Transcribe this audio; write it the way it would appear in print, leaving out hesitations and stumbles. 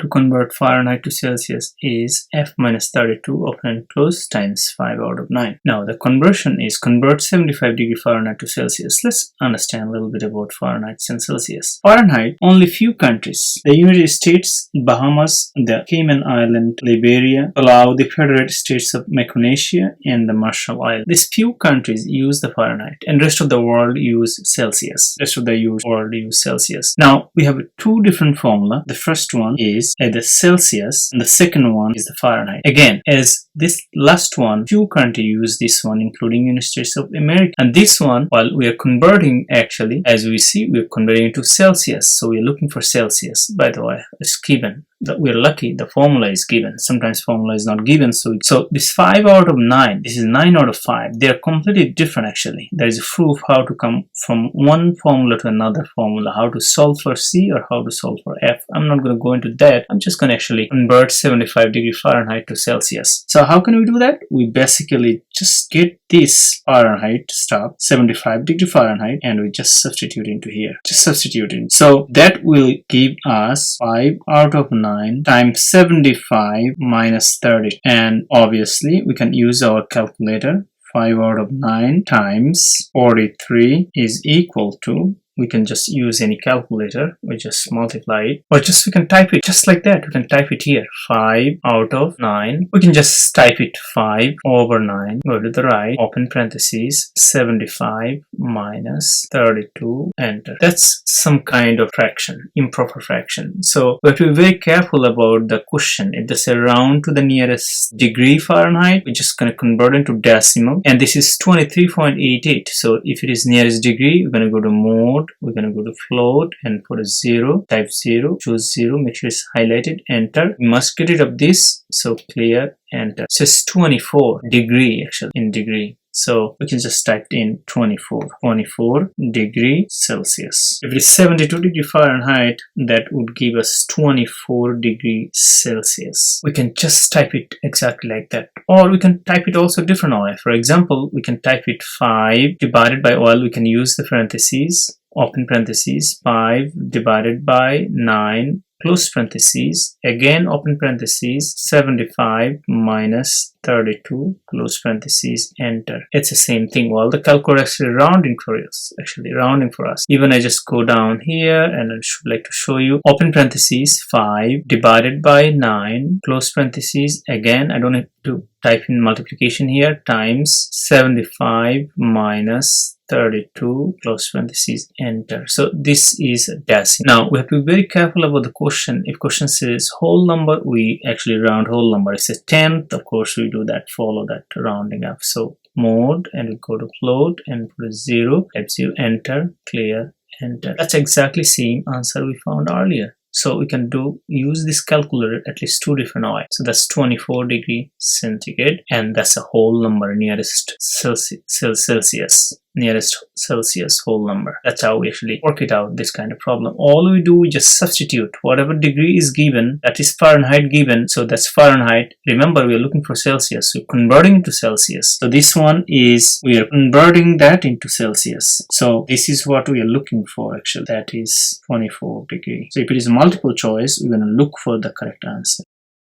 To convert Fahrenheit to Celsius is F minus 32 open and close times 5 out of 9. Now the conversion is convert 75 degree Fahrenheit to Celsius. Let's understand a little bit about Fahrenheit and Celsius. Fahrenheit, only few countries, the United States, Bahamas, the Cayman Island, Liberia, Palau, the Federated States of Micronesia, and the Marshall Islands. These few countries use the Fahrenheit and rest of the world use Celsius. Now we have two different formula. The first one is the Celsius and the second one is the Fahrenheit. Again, as this last one, few countries use this one including United States of America, and this one, while we are converting, actually as we see, we are converting to Celsius, so we are looking for Celsius. By the way, it's given that we're lucky the formula is given. Sometimes formula is not given, so this 5 out of 9, this is 9 out of 5, they are completely different. Actually there is a proof how to come from one formula to another formula, how to solve for C or how to solve for F. I'm not going to go into that. I'm just going to actually convert 75 degree Fahrenheit to Celsius. So how can we do that? We basically just get this Fahrenheit stuff, 75 degree Fahrenheit, and we just substitute into here, so that will give us 5 out of 9 times 75 minus 30, and obviously we can use our calculator. 5 out of 9 times 43 is equal to, we can just use any calculator, we just multiply it, or just we can type it just like that. We can type it here, 5 out of 9, we can just type it 5 over 9, go to the right, open parentheses, 75 minus 32, enter. That's some kind of fraction, improper fraction. So we have to be very careful about the question. If they say round to the nearest degree Fahrenheit, we're just going to convert into decimal, and this is 23.88. so if it is nearest degree, we're going to go to mode, we're going to go to float, and put a 0, type 0, choose 0, make sure it's highlighted, enter. We must get rid of this, so clear, enter. So it's 24 degree actually, in degree. So we can just type in 24 degree Celsius. If it is 72 degree Fahrenheit, that would give us 24 degree Celsius. We can just type it exactly like that. Or we can type it also different way. For example, we can type it 5 divided by, well, we can use the parentheses, open parentheses, 5 divided by 9, close parentheses, again open parentheses, 75 minus 32, close parentheses, enter. It's the same thing. Well, the calculator actually rounding for us. Even I just go down here and I should like to show you, open parentheses, 5 divided by 9, close parentheses, again I don't have to type in multiplication here, times 75 minus 32, close parentheses, enter. So this is decimal. Now we have to be very careful about the question. If question says whole number, we actually round whole number. It says tenth, of course we do that, follow that rounding up. So mode, and we go to float and put a 0, type 0, enter, clear, enter. That's exactly same answer we found earlier. So we can use this calculator at least two different ways. So that's 24 degree centigrade, and that's a whole number, nearest Celsius, nearest Celsius whole number. That's how we actually work it out, this kind of problem. All we do, we just substitute whatever degree is given, that is Fahrenheit given, so that's Fahrenheit. Remember, we are looking for Celsius, so converting into Celsius. So this one is, we are converting that into Celsius. So this is what we are looking for actually, that is 24 degree. So if it is multiple choice, we're going to look for the correct answer.